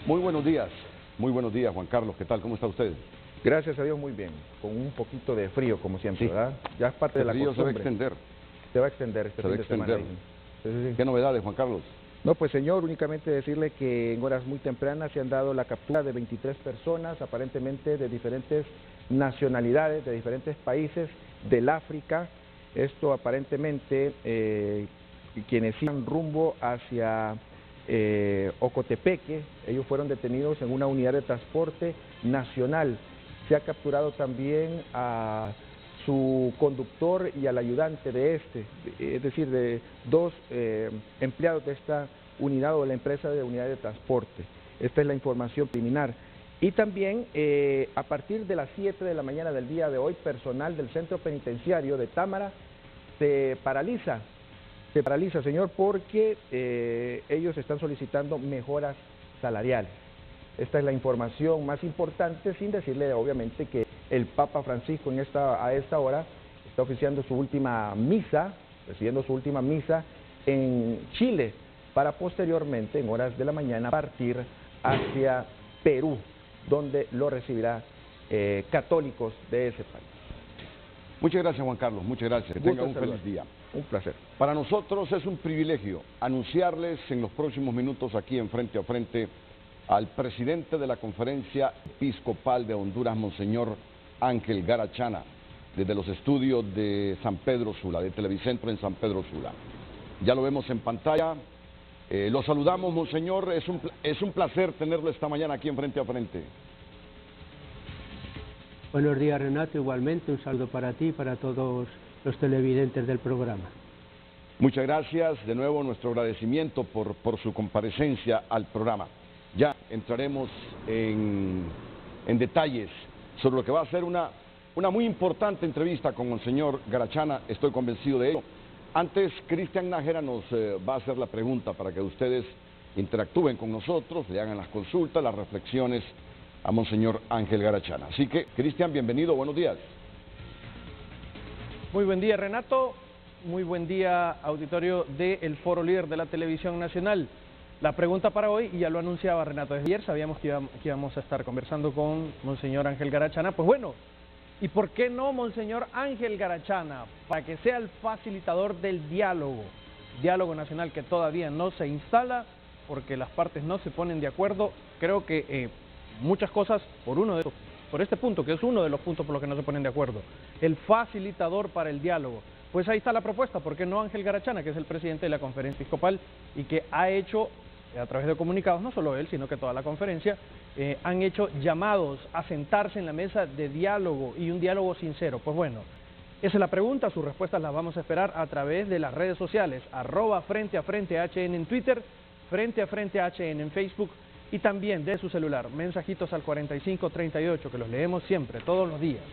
Muy buenos días, Juan Carlos, ¿qué tal? ¿Cómo está usted? Gracias a Dios, muy bien, con un poquito de frío, como siempre, Sí. ¿verdad? Ya es parte de la frío costumbre. se va a extender. Se va a extender este Se va fin a de semana. extender. Sí, sí. ¿Qué novedades, Juan Carlos? No, pues señor, únicamente decirle que en horas muy tempranas se han dado la captura de 23 personas, aparentemente de diferentes nacionalidades, de diferentes países del África. Esto aparentemente, quienes iban rumbo hacia Ocotepeque, ellos fueron detenidos en una unidad de transporte nacional. Se ha capturado también a su conductor y al ayudante de este, es decir, de dos empleados de esta unidad o de la empresa de unidad de transporte. Esta es la información preliminar. Y también a partir de las 7 de la mañana del día de hoy, personal del centro penitenciario de Támara se paraliza, señor, porque ellos están solicitando mejoras salariales. Esta es la información más importante, sin decirle obviamente que el Papa Francisco a esta hora está oficiando su última misa, recibiendo su última misa en Chile, para posteriormente, en horas de la mañana, partir hacia Perú, donde lo recibirá católicos de ese país. Muchas gracias, Juan Carlos, muchas gracias. Que tenga un feliz día. Un placer. Para nosotros es un privilegio anunciarles en los próximos minutos aquí en Frente a Frente al presidente de la Conferencia Episcopal de Honduras, Monseñor Ángel Garachana, desde los estudios de San Pedro Sula, de Televicentro en San Pedro Sula. Ya lo vemos en pantalla. Lo saludamos, Monseñor. Es un placer tenerlo esta mañana aquí en Frente a Frente. Buenos días, Renato. Igualmente, un saludo para ti y para todos los televidentes del programa. Muchas gracias. De nuevo, nuestro agradecimiento por su comparecencia al programa. Ya entraremos en detalles sobre lo que va a ser una muy importante entrevista con el señor Garachana, estoy convencido de ello. Antes, Cristian Nájera nos va a hacer la pregunta para que ustedes interactúen con nosotros, le hagan las consultas, las reflexiones a Monseñor Ángel Garachana. Así que, Cristian, bienvenido, buenos días. Muy buen día, Renato. Muy buen día, auditorio del Foro Líder de la Televisión Nacional. La pregunta para hoy, y ya lo anunciaba Renato desde ayer, sabíamos que íbamos a estar conversando con Monseñor Ángel Garachana. Pues bueno, ¿y por qué no Monseñor Ángel Garachana? Para que sea el facilitador del diálogo nacional que todavía no se instala, porque las partes no se ponen de acuerdo. Creo que muchas cosas por este punto, que es uno de los puntos por los que no se ponen de acuerdo. El facilitador para el diálogo. Pues ahí está la propuesta, ¿por qué no Ángel Garachana, que es el presidente de la Conferencia Episcopal y que ha hecho, a través de comunicados, no solo él, sino que toda la conferencia, han hecho llamados a sentarse en la mesa de diálogo y un diálogo sincero? Pues bueno, esa es la pregunta, sus respuestas las vamos a esperar a través de las redes sociales, @Frente a Frente HN en Twitter, Frente a Frente HN en Facebook y también de su celular, mensajitos al 4538, que los leemos siempre, todos los días.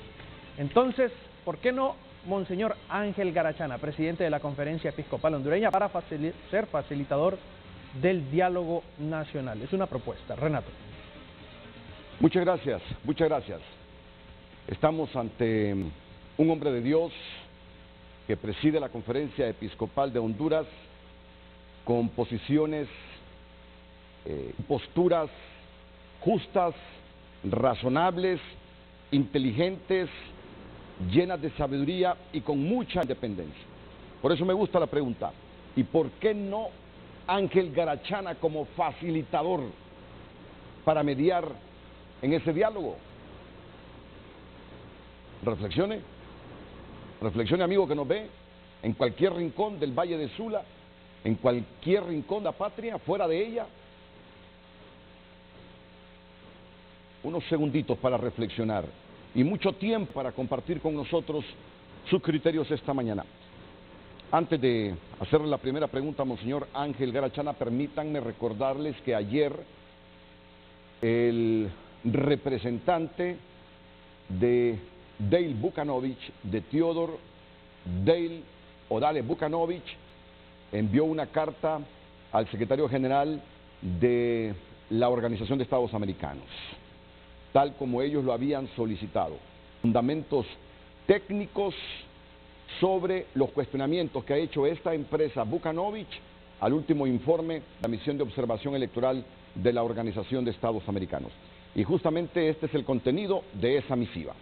Entonces, ¿por qué no Monseñor Ángel Garachana, presidente de la Conferencia Episcopal Hondureña, para ser facilitador del diálogo nacional? Es una propuesta. Renato. Muchas gracias, muchas gracias. Estamos ante un hombre de Dios que preside la Conferencia Episcopal de Honduras con posiciones, posturas justas, razonables, inteligentes, llenas de sabiduría y con mucha independencia. Por eso me gusta la pregunta, ¿y por qué no Ángel Garachana como facilitador para mediar en ese diálogo? Reflexione, amigo que nos ve, en cualquier rincón del Valle de Sula, en cualquier rincón de la patria, fuera de ella. Unos segunditos para reflexionar y mucho tiempo para compartir con nosotros sus criterios esta mañana. Antes de hacerle la primera pregunta a Monseñor Ángel Garachana, permítanme recordarles que ayer el representante de Dale Vukanovich, de Theodore Dale Vukanovich, envió una carta al secretario general de la Organización de Estados Americanos, tal como ellos lo habían solicitado. Fundamentos técnicos sobre los cuestionamientos que ha hecho esta empresa Vukanovich al último informe de la misión de observación electoral de la Organización de Estados Americanos. Y justamente este es el contenido de esa misiva.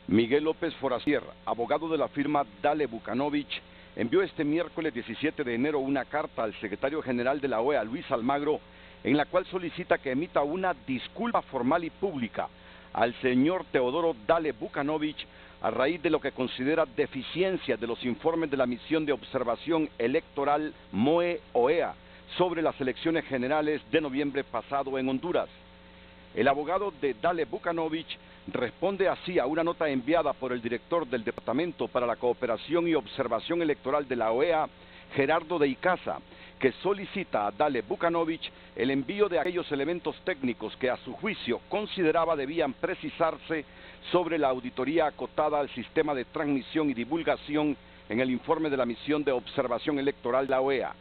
Miguel López Forastier, abogado de la firma Dale Vukanovich, envió este miércoles 17 de enero una carta al secretario general de la OEA, Luis Almagro, en la cual solicita que emita una disculpa formal y pública al señor Teodoro Dale Vukanovich a raíz de lo que considera deficiencias de los informes de la misión de observación electoral MOE-OEA sobre las elecciones generales de noviembre pasado en Honduras. El abogado de Dale Vukanovich responde así a una nota enviada por el director del Departamento para la Cooperación y Observación Electoral de la OEA, Gerardo de Icaza, que solicita a Dale Vukanovich el envío de aquellos elementos técnicos que a su juicio consideraba debían precisarse sobre la auditoría acotada al sistema de transmisión y divulgación en el informe de la misión de observación electoral de la OEA.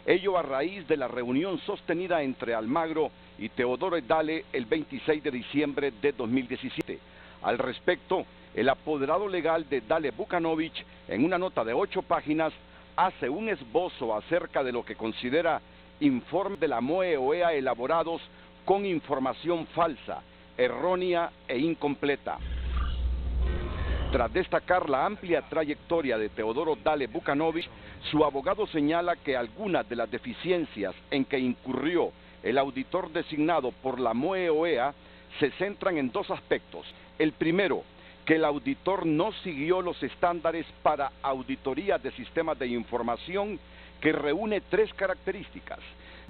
Ello a raíz de la reunión sostenida entre Almagro y Teodoro Dale el 26 de diciembre de 2017. Al respecto, el apoderado legal de Dale Vukanovich, en una nota de 8 páginas, hace un esbozo acerca de lo que considera informes de la MOE-OEA elaborados con información falsa, errónea e incompleta. Tras destacar la amplia trayectoria de Teodoro Dale Vukanovich, su abogado señala que algunas de las deficiencias en que incurrió el auditor designado por la MOE-OEA se centran en dos aspectos. El primero, que el auditor no siguió los estándares para auditoría de sistemas de información, que reúne 3 características: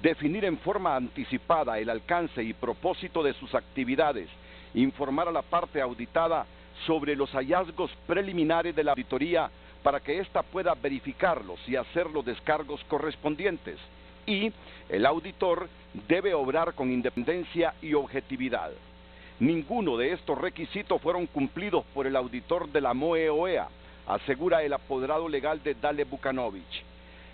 definir en forma anticipada el alcance y propósito de sus actividades, informar a la parte auditada sobre los hallazgos preliminares de la auditoría para que ésta pueda verificarlos y hacer los descargos correspondientes, y el auditor debe obrar con independencia y objetividad. Ninguno de estos requisitos fueron cumplidos por el auditor de la MOE-OEA, asegura el apoderado legal de Dale Vukanovich.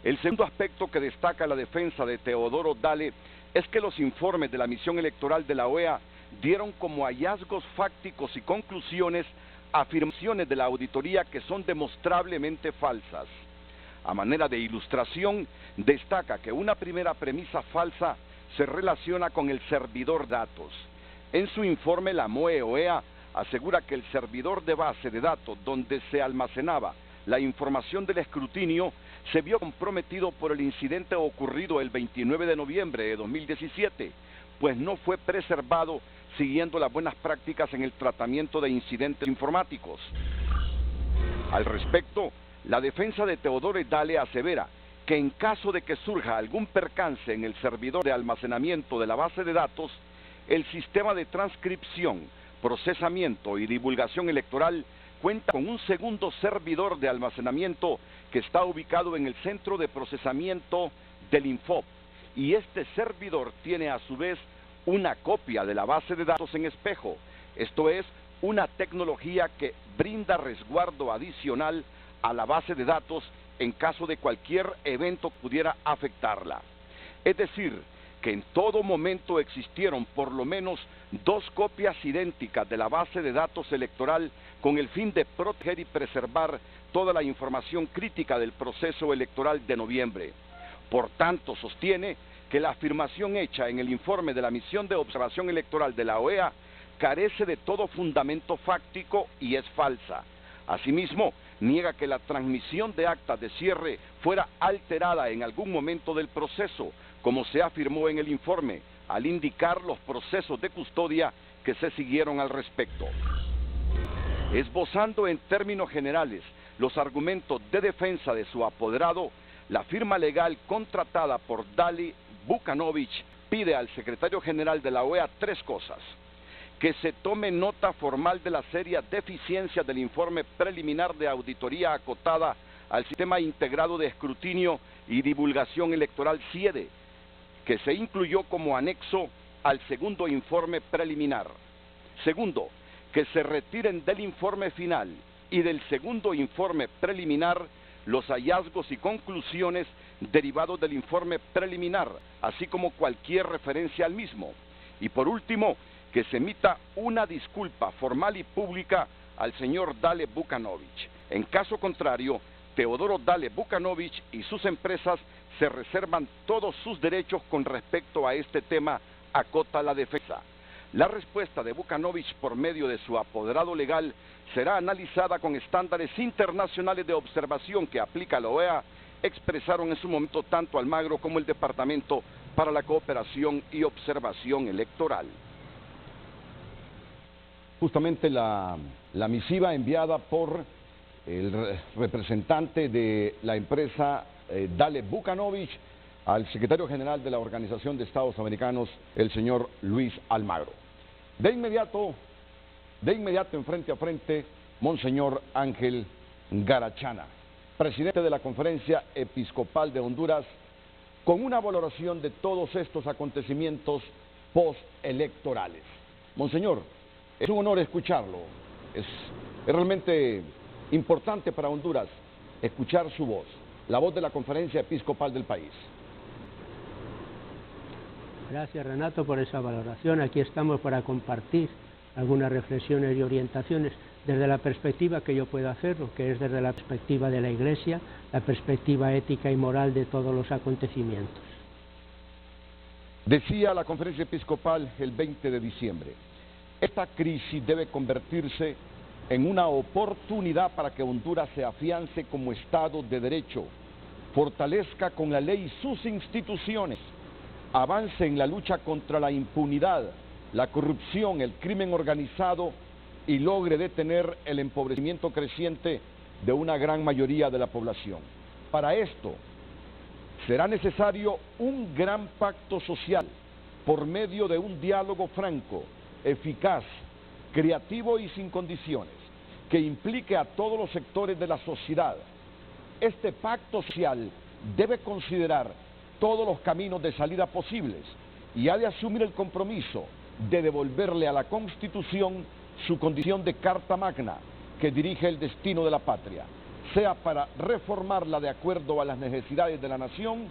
El segundo aspecto que destaca la defensa de Teodoro Dale es que los informes de la misión electoral de la OEA dieron como hallazgos fácticos y conclusiones afirmaciones de la auditoría que son demostrablemente falsas. A manera de ilustración, destaca que una primera premisa falsa se relaciona con el servidor datos. En su informe, la MOE-OEA asegura que el servidor de base de datos donde se almacenaba la información del escrutinio se vio comprometido por el incidente ocurrido el 29 de noviembre de 2017, pues no fue preservado siguiendo las buenas prácticas en el tratamiento de incidentes informáticos. Al respecto, la defensa de Teodoro Dale asevera que en caso de que surja algún percance en el servidor de almacenamiento de la base de datos, el sistema de transcripción, procesamiento y divulgación electoral cuenta con un segundo servidor de almacenamiento que está ubicado en el centro de procesamiento del Infop, y este servidor tiene a su vez una copia de la base de datos en espejo, esto es, una tecnología que brinda resguardo adicional a la base de datos en caso de cualquier evento que pudiera afectarla. Es decir, que en todo momento existieron por lo menos 2 copias idénticas de la base de datos electoral con el fin de proteger y preservar toda la información crítica del proceso electoral de noviembre. Por tanto, sostiene que la afirmación hecha en el informe de la misión de observación electoral de la OEA carece de todo fundamento fáctico y es falsa. Asimismo, niega que la transmisión de actas de cierre fuera alterada en algún momento del proceso, como se afirmó en el informe, al indicar los procesos de custodia que se siguieron al respecto. Esbozando en términos generales los argumentos de defensa de su apoderado, la firma legal contratada por Dale Vukanovich pide al secretario general de la OEA 3 cosas: que se tome nota formal de la seria deficiencia del informe preliminar de auditoría acotada al Sistema Integrado de Escrutinio y Divulgación Electoral SIEDE, que se incluyó como anexo al segundo informe preliminar. Segundo, que se retiren del informe final y del segundo informe preliminar los hallazgos y conclusiones derivados del informe preliminar, así como cualquier referencia al mismo. Y por último, que se emita una disculpa formal y pública al señor Dale Vukanovich. En caso contrario, Teodoro Dale Vukanovich y sus empresas se reservan todos sus derechos con respecto a este tema, acota la defensa. La respuesta de Vukanovich por medio de su apoderado legal será analizada con estándares internacionales de observación que aplica la OEA, expresaron en su momento tanto Almagro como el Departamento para la Cooperación y Observación Electoral. Justamente la misiva enviada por el representante de la empresa Dale Vukanovich al secretario general de la Organización de Estados Americanos, el señor Luis Almagro. De inmediato en frente a frente, Monseñor Ángel Garachana, presidente de la Conferencia Episcopal de Honduras, con una valoración de todos estos acontecimientos postelectorales. Monseñor, es un honor escucharlo, es realmente importante para Honduras escuchar su voz, la voz de la Conferencia Episcopal del país. Gracias, Renato, por esa valoración. Aquí estamos para compartir algunas reflexiones y orientaciones desde la perspectiva que yo puedo hacerlo, que es desde la perspectiva de la Iglesia, la perspectiva ética y moral de todos los acontecimientos. Decía la Conferencia Episcopal el 20 de diciembre, esta crisis debe convertirse en una oportunidad para que Honduras se afiance como Estado de Derecho, fortalezca con la ley sus instituciones, avance en la lucha contra la impunidad, la corrupción, el crimen organizado y logre detener el empobrecimiento creciente de una gran mayoría de la población. Para esto será necesario un gran pacto social por medio de un diálogo franco, eficaz, creativo y sin condiciones, que implique a todos los sectores de la sociedad. Este pacto social debe considerar todos los caminos de salida posibles y ha de asumir el compromiso de devolverle a la Constitución su condición de Carta Magna que dirige el destino de la patria, sea para reformarla de acuerdo a las necesidades de la nación,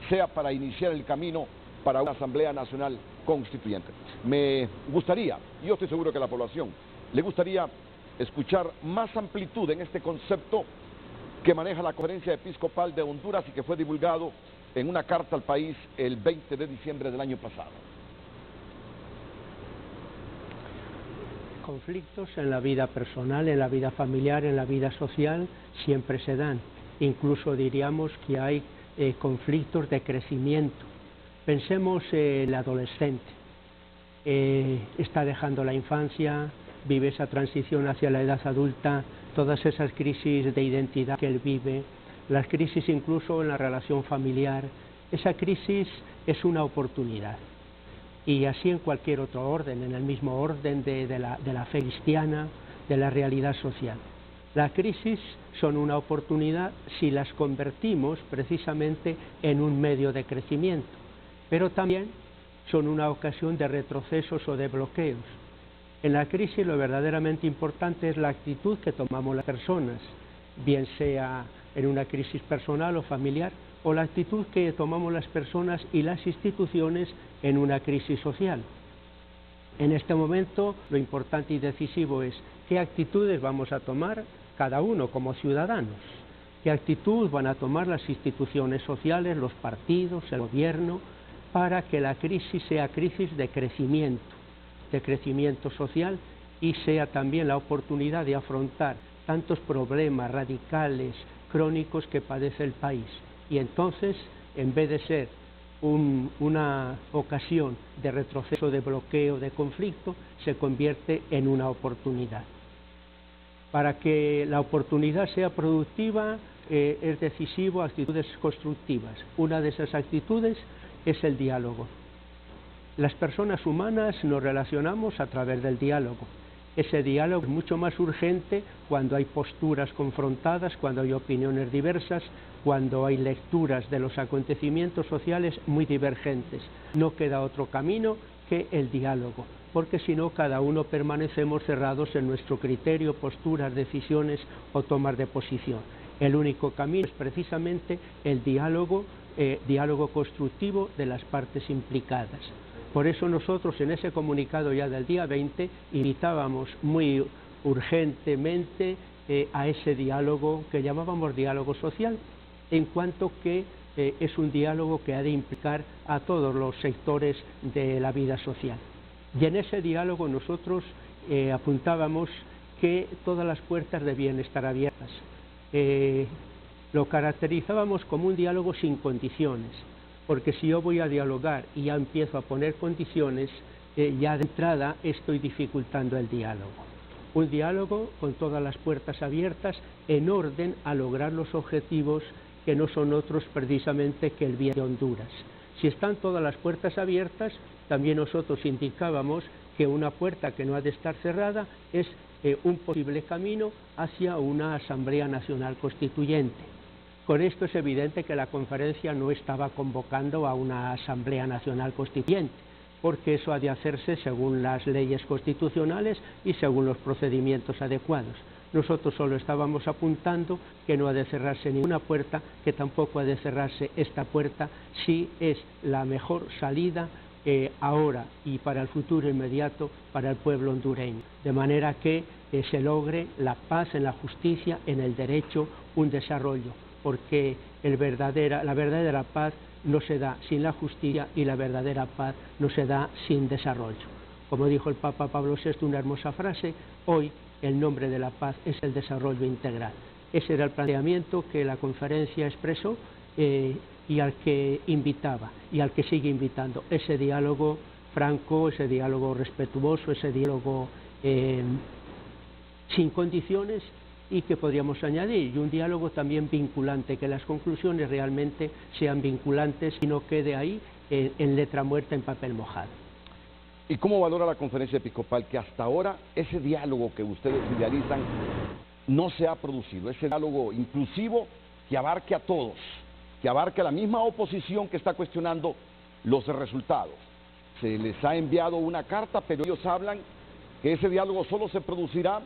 sea para iniciar el camino para una Asamblea Nacional Constituyente. Me gustaría, yo estoy seguro que a la población le gustaría escuchar más amplitud en este concepto que maneja la Conferencia Episcopal de Honduras y que fue divulgado en una carta al país el 20 de diciembre del año pasado. Conflictos en la vida personal, en la vida familiar, en la vida social, siempre se dan. Incluso diríamos que hay conflictos de crecimiento. Pensemos el adolescente, está dejando la infancia, vive esa transición hacia la edad adulta, todas esas crisis de identidad que él vive, las crisis incluso en la relación familiar. Esa crisis es una oportunidad. Y así en cualquier otro orden, en el mismo orden de la fe cristiana, de la realidad social. Las crisis son una oportunidad si las convertimos precisamente en un medio de crecimiento, pero también son una ocasión de retrocesos o de bloqueos. En la crisis lo verdaderamente importante es la actitud que tomamos las personas, bien sea en una crisis personal o familiar, o la actitud que tomamos las personas y las instituciones en una crisis social. En este momento lo importante y decisivo es qué actitudes vamos a tomar cada uno como ciudadanos, qué actitud van a tomar las instituciones sociales, los partidos, el gobierno, para que la crisis sea crisis de crecimiento social y sea también la oportunidad de afrontar tantos problemas radicales, crónicos que padece el país. Y entonces, en vez de ser una ocasión de retroceso, de bloqueo, de conflicto, se convierte en una oportunidad. Para que la oportunidad sea productiva, es decisivo actitudes constructivas. Una de esas actitudes es el diálogo. Las personas humanas nos relacionamos a través del diálogo. Ese diálogo es mucho más urgente cuando hay posturas confrontadas, cuando hay opiniones diversas, cuando hay lecturas de los acontecimientos sociales muy divergentes. No queda otro camino que el diálogo, porque si no cada uno permanecemos cerrados en nuestro criterio, posturas, decisiones o tomas de posición. El único camino es precisamente el diálogo constructivo de las partes implicadas. Por eso nosotros en ese comunicado ya del día 20 invitábamos muy urgentemente a ese diálogo que llamábamos diálogo social, en cuanto que es un diálogo que ha de implicar a todos los sectores de la vida social. Y en ese diálogo nosotros apuntábamos que todas las puertas debían estar abiertas. Lo caracterizábamos como un diálogo sin condiciones, porque si yo voy a dialogar y ya empiezo a poner condiciones, ya de entrada estoy dificultando el diálogo. Un diálogo con todas las puertas abiertas en orden a lograr los objetivos que no son otros precisamente que el bien de Honduras. Si están todas las puertas abiertas, también nosotros indicábamos que una puerta que no ha de estar cerrada es un posible camino hacia una Asamblea Nacional Constituyente. Con esto es evidente que la conferencia no estaba convocando a una Asamblea Nacional Constituyente, porque eso ha de hacerse según las leyes constitucionales y según los procedimientos adecuados. Nosotros solo estábamos apuntando que no ha de cerrarse ninguna puerta, que tampoco ha de cerrarse esta puerta si es la mejor salida ahora y para el futuro inmediato para el pueblo hondureño, de manera que se logre la paz en la justicia, en el derecho, un desarrollo, porque la verdadera paz no se da sin la justicia y la verdadera paz no se da sin desarrollo. Como dijo el Papa Pablo VI, una hermosa frase, hoy el nombre de la paz es el desarrollo integral. Ese era el planteamiento que la conferencia expresó y al que invitaba y al que sigue invitando, ese diálogo franco, ese diálogo respetuoso, ese diálogo sin condiciones y que podríamos añadir, y un diálogo también vinculante, que las conclusiones realmente sean vinculantes y no quede ahí en letra muerta, en papel mojado. ¿Y cómo valora la conferencia episcopal que hasta ahora ese diálogo que ustedes idealizan no se ha producido, ese diálogo inclusivo que abarque a todos, que abarque a la misma oposición que está cuestionando los resultados? Se les ha enviado una carta, pero ellos hablan que ese diálogo solo se producirá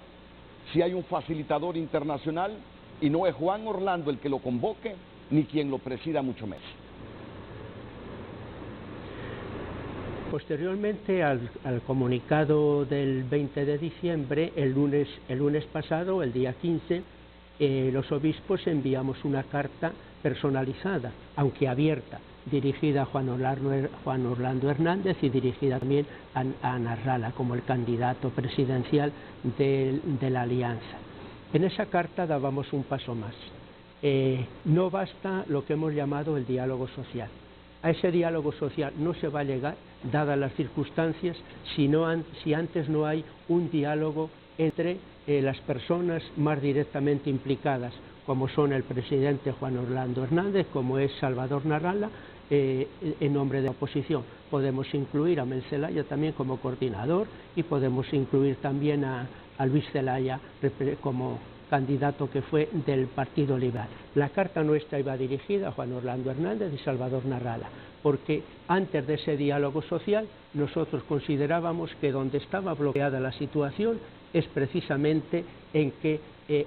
si hay un facilitador internacional y no es Juan Orlando el que lo convoque, ni quien lo presida, mucho menos. Posteriormente al comunicado del 20 de diciembre, el lunes pasado, el día 15, los obispos enviamos una carta personalizada, aunque abierta, dirigida a Juan Orlando Hernández y dirigida también a Nasrallah como el candidato presidencial de la alianza. En esa carta dábamos un paso más. No basta lo que hemos llamado el diálogo social. A ese diálogo social no se va a llegar, dadas las circunstancias, si antes no hay un diálogo entre las personas más directamente implicadas, como son el presidente Juan Orlando Hernández, como es Salvador Nasrallah, en nombre de la oposición. Podemos incluir a Mel Zelaya también como coordinador y podemos incluir también a Luis Zelaya como candidato que fue del Partido Liberal. La carta nuestra iba dirigida a Juan Orlando Hernández y Salvador Nasrallah, porque antes de ese diálogo social nosotros considerábamos que donde estaba bloqueada la situación es precisamente en que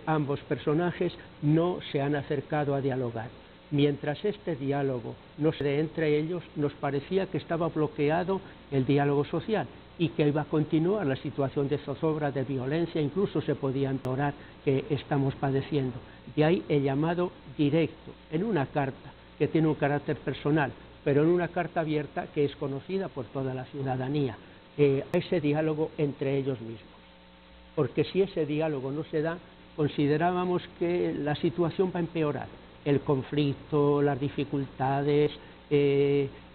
ambos personajes no se han acercado a dialogar. Mientras este diálogo no se dé entre ellos, nos parecía que estaba bloqueado el diálogo social y que iba a continuar la situación de zozobra, de violencia, incluso se podía empeorar, que estamos padeciendo. De ahí el llamado directo, en una carta que tiene un carácter personal, pero en una carta abierta que es conocida por toda la ciudadanía, a ese diálogo entre ellos mismos. Porque si ese diálogo no se da, considerábamos que la situación va a empeorar. El conflicto, las dificultades,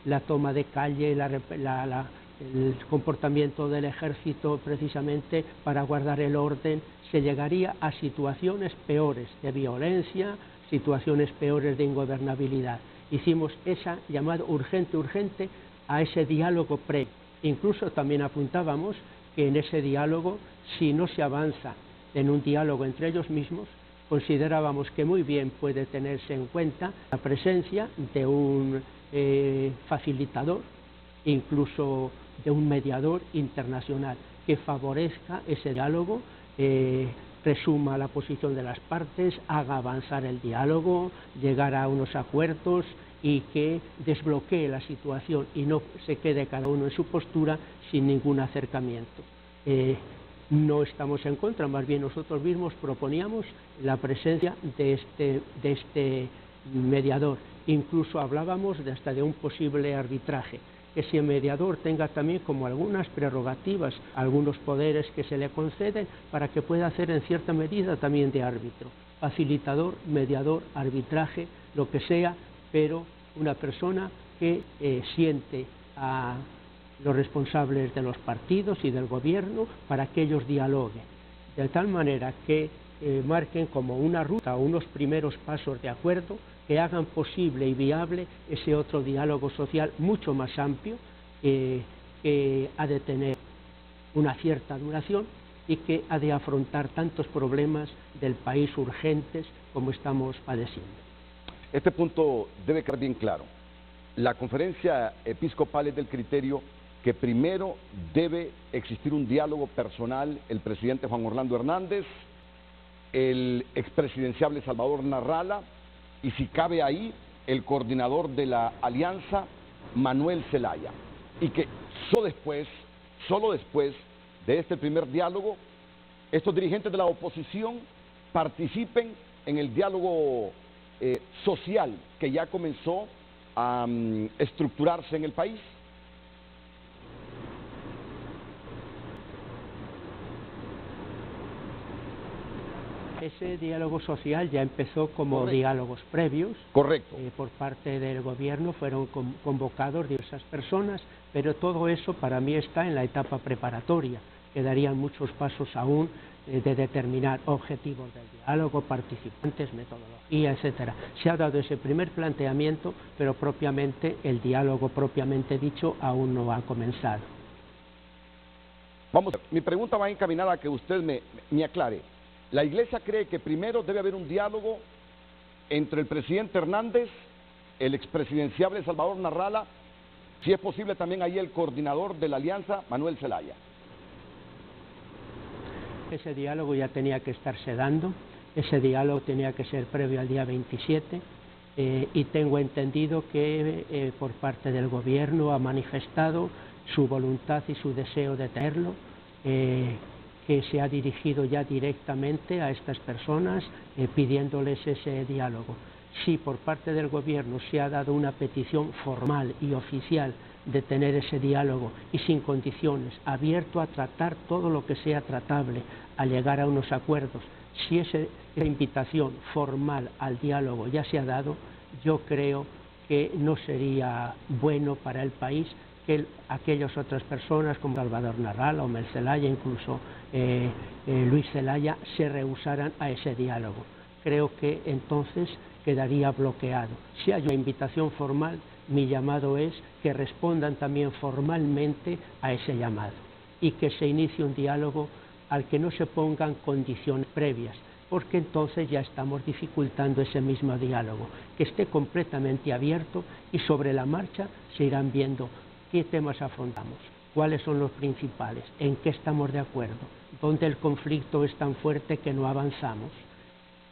la toma de calle, el comportamiento del ejército precisamente para guardar el orden, se llegaría a situaciones peores de violencia, situaciones peores de ingobernabilidad. Hicimos esa llamada urgente a ese diálogo previo. Incluso también apuntábamos que en ese diálogo, si no se avanza en un diálogo entre ellos mismos, considerábamos que muy bien puede tenerse en cuenta la presencia de un facilitador, incluso de un mediador internacional que favorezca ese diálogo, resuma la posición de las partes, haga avanzar el diálogo, llegar a unos acuerdos y que desbloquee la situación y no se quede cada uno en su postura sin ningún acercamiento. No estamos en contra, más bien nosotros mismos proponíamos la presencia de este mediador. Incluso hablábamos hasta de un posible arbitraje, que si el mediador tenga también como algunas prerrogativas, algunos poderes que se le conceden para que pueda hacer en cierta medida también de árbitro, facilitador, mediador, arbitraje, lo que sea, pero una persona que siente a los responsables de los partidos y del gobierno para que ellos dialoguen, de tal manera que marquen como una ruta o unos primeros pasos de acuerdo que hagan posible y viable ese otro diálogo social mucho más amplio, que ha de tener una cierta duración y que ha de afrontar tantos problemas del país urgentes como estamos padeciendo. Este punto debe quedar bien claro. La conferencia episcopal es del criterio que primero debe existir un diálogo personal, el presidente Juan Orlando Hernández, el expresidenciable Salvador Narrala, y si cabe ahí, el coordinador de la alianza, Manuel Zelaya. Y que solo después de este primer diálogo, estos dirigentes de la oposición participen en el diálogo social que ya comenzó a estructurarse en el país. Ese diálogo social ya empezó como diálogos previos. Correcto. Por parte del gobierno fueron convocados diversas personas, pero todo eso para mí está en la etapa preparatoria. Quedarían muchos pasos aún de determinar objetivos del diálogo, participantes, metodología, etcétera. Se ha dado ese primer planteamiento, pero propiamente el diálogo propiamente dicho aún no ha comenzado. Vamos, mi pregunta va encaminada a que usted me aclare. La Iglesia cree que primero debe haber un diálogo entre el presidente Hernández, el expresidenciable Salvador Narrala, si es posible también ahí el coordinador de la alianza, Manuel Zelaya. Ese diálogo ya tenía que estarse dando, ese diálogo tenía que ser previo al día 27 y tengo entendido que por parte del gobierno ha manifestado su voluntad y su deseo de tenerlo, que se ha dirigido ya directamente a estas personas pidiéndoles ese diálogo. Si por parte del gobierno se ha dado una petición formal y oficial de tener ese diálogo y sin condiciones, abierto a tratar todo lo que sea tratable, a llegar a unos acuerdos, si esa invitación formal al diálogo ya se ha dado, yo creo que no sería bueno para el país que aquellas otras personas como Salvador Narrala o Mel Zelaya, incluso Luis Zelaya, se rehusaran a ese diálogo. Creo que entonces quedaría bloqueado. Si hay una invitación formal, mi llamado es que respondan también formalmente a ese llamado y que se inicie un diálogo al que no se pongan condiciones previas, porque entonces ya estamos dificultando ese mismo diálogo, que esté completamente abierto y sobre la marcha se irán viendo qué temas afrontamos, cuáles son los principales, en qué estamos de acuerdo, dónde el conflicto es tan fuerte que no avanzamos,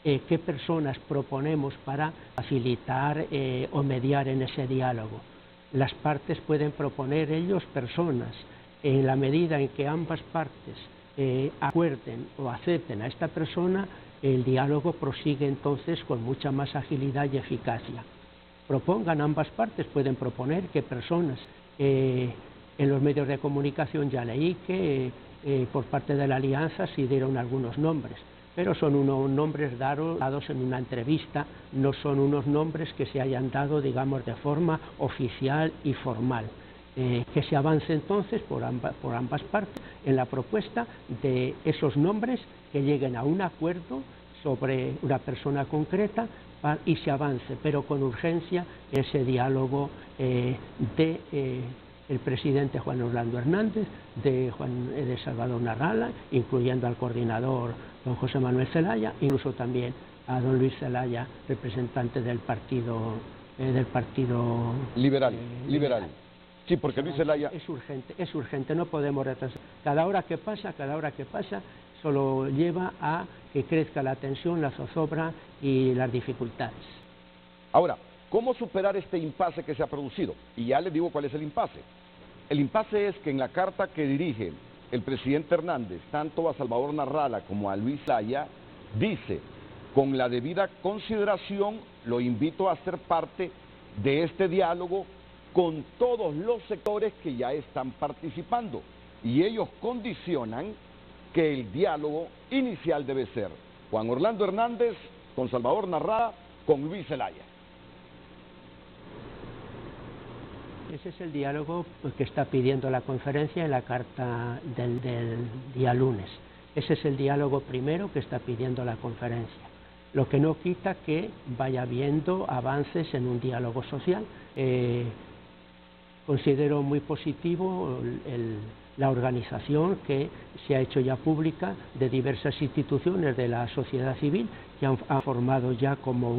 qué personas proponemos para facilitar o mediar en ese diálogo. Las partes pueden proponer ellos personas, en la medida en que ambas partes acuerden o acepten a esta persona, el diálogo prosigue entonces con mucha más agilidad y eficacia. Propongan ambas partes, pueden proponer que personas, en los medios de comunicación ya leí que por parte de la alianza se dieron algunos nombres, pero son unos nombres dados en una entrevista, no son unos nombres que se hayan dado, digamos, de forma oficial y formal. Que se avance entonces por ambas partes en la propuesta de esos nombres, que lleguen a un acuerdo sobre una persona concreta y se avance, pero con urgencia, ese diálogo el presidente Juan Orlando Hernández, de Salvador Narrala, incluyendo al coordinador don José Manuel Zelaya, incluso también a don Luis Zelaya, representante del partido liberal. Sí, porque Luis Zelaya... Es urgente, no podemos retrasar. Cada hora que pasa, solo lleva a que crezca la tensión, la zozobra y las dificultades. Ahora, ¿cómo superar este impasse que se ha producido? Y ya les digo cuál es el impasse. El impasse es que en la carta que dirige el presidente Hernández, tanto a Salvador Narrala como a Luis Zelaya, dice: con la debida consideración, lo invito a ser parte de este diálogo con todos los sectores que ya están participando. Y ellos condicionan que el diálogo inicial debe ser Juan Orlando Hernández con Salvador Narrada, con Luis Zelaya. Ese es el diálogo que está pidiendo la conferencia en la carta del día lunes. Ese es el diálogo primero que está pidiendo la conferencia. Lo que no quita que vaya habiendo avances en un diálogo social. Considero muy positivo la organización que se ha hecho ya pública de diversas instituciones de la sociedad civil que han formado ya como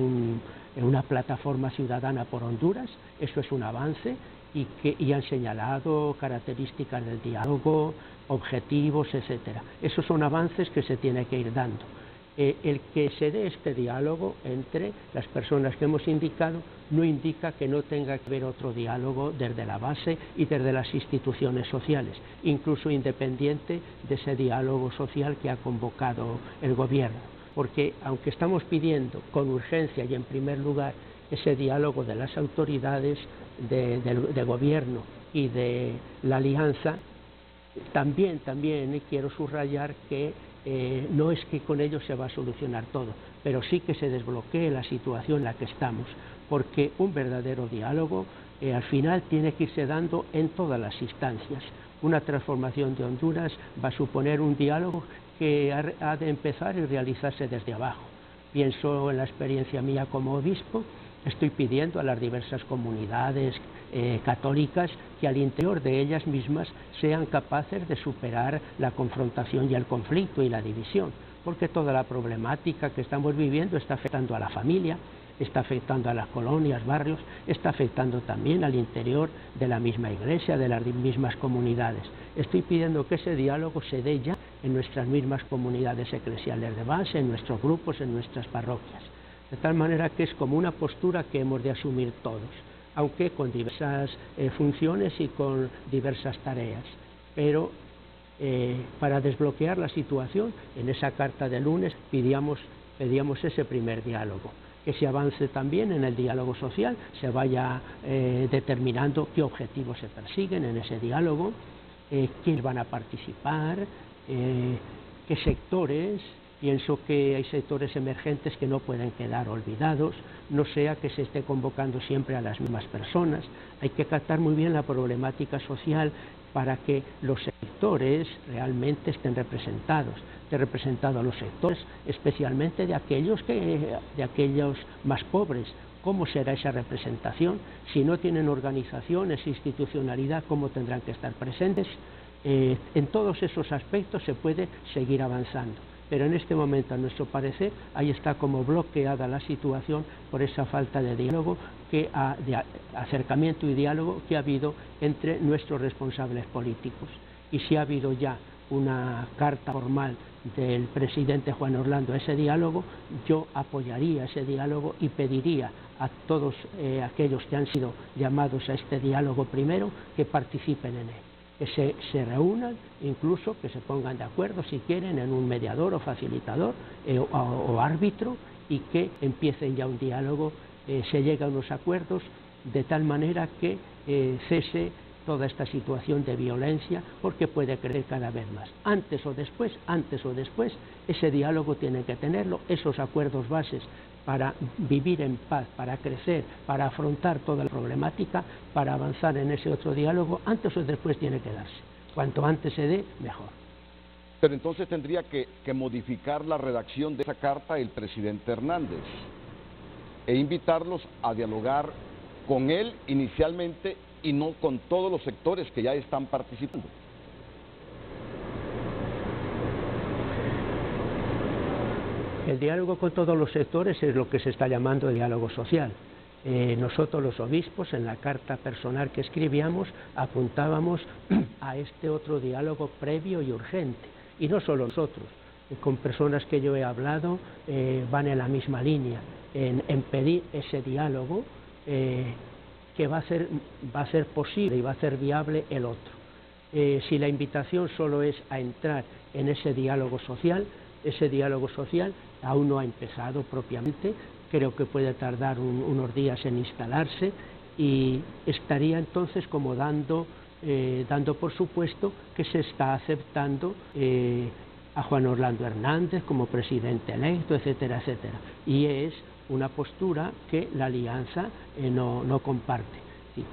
una plataforma ciudadana por Honduras. Eso es un avance y han señalado características del diálogo, objetivos, etcétera. Esos son avances que se tiene que ir dando. El que se dé este diálogo entre las personas que hemos indicado no indica que no tenga que haber otro diálogo desde la base y desde las instituciones sociales, incluso independiente de ese diálogo social que ha convocado el gobierno. Porque aunque estamos pidiendo con urgencia y en primer lugar ese diálogo de las autoridades de gobierno y de la alianza, también quiero subrayar que no es que con ello se va a solucionar todo, pero sí que se desbloquee la situación en la que estamos, porque un verdadero diálogo al final tiene que irse dando en todas las instancias. Una transformación de Honduras va a suponer un diálogo que ha de empezar y realizarse desde abajo. Pienso en la experiencia mía como obispo. Estoy pidiendo a las diversas comunidades católicas que al interior de ellas mismas sean capaces de superar la confrontación y el conflicto y la división, porque toda la problemática que estamos viviendo está afectando a la familia, está afectando a las colonias, barrios, está afectando también al interior de la misma iglesia, de las mismas comunidades. Estoy pidiendo que ese diálogo se dé ya en nuestras mismas comunidades eclesiales de base, en nuestros grupos, en nuestras parroquias. De tal manera que es como una postura que hemos de asumir todos, aunque con diversas funciones y con diversas tareas. Pero para desbloquear la situación, en esa carta de lunes pedíamos ese primer diálogo. Que se avance también en el diálogo social, se vaya determinando qué objetivos se persiguen en ese diálogo, quiénes van a participar, qué sectores. Pienso que hay sectores emergentes que no pueden quedar olvidados, no sea que se esté convocando siempre a las mismas personas. Hay que captar muy bien la problemática social para que los sectores realmente estén representados. A los sectores, especialmente de aquellos más pobres. ¿Cómo será esa representación? Si no tienen organizaciones, institucionalidad, ¿cómo tendrán que estar presentes? En todos esos aspectos se puede seguir avanzando. Pero en este momento, a nuestro parecer, ahí está como bloqueada la situación por esa falta de diálogo, de acercamiento y diálogo que ha habido entre nuestros responsables políticos. Y si ha habido ya una carta formal del presidente Juan Orlando a ese diálogo, yo apoyaría ese diálogo y pediría a todos aquellos que han sido llamados a este diálogo primero que participen en él. Que se reúnan, incluso que se pongan de acuerdo si quieren en un mediador o facilitador o árbitro, y que empiecen ya un diálogo, se llegue a unos acuerdos de tal manera que cese toda esta situación de violencia, porque puede crecer cada vez más. Antes o después, ese diálogo tiene que tenerlo, esos acuerdos bases para vivir en paz, para crecer, para afrontar toda la problemática, para avanzar en ese otro diálogo, antes o después tiene que darse. Cuanto antes se dé, mejor. Pero entonces tendría que modificar la redacción de esa carta el presidente Hernández e invitarlos a dialogar con él inicialmente y no con todos los sectores que ya están participando. El diálogo con todos los sectores es lo que se está llamando el diálogo social. Nosotros los obispos, en la carta personal que escribíamos, apuntábamos a este otro diálogo previo y urgente. Y no solo nosotros, con personas que yo he hablado van en la misma línea, en pedir ese diálogo que va a ser posible y va a ser viable el otro. Si la invitación solo es a entrar en ese diálogo social, Ese diálogo social aún no ha empezado propiamente, creo que puede tardar unos días en instalarse y estaría entonces como dando por supuesto que se está aceptando a Juan Orlando Hernández como presidente electo, etcétera, etcétera. Y es una postura que la Alianza no comparte. Sí.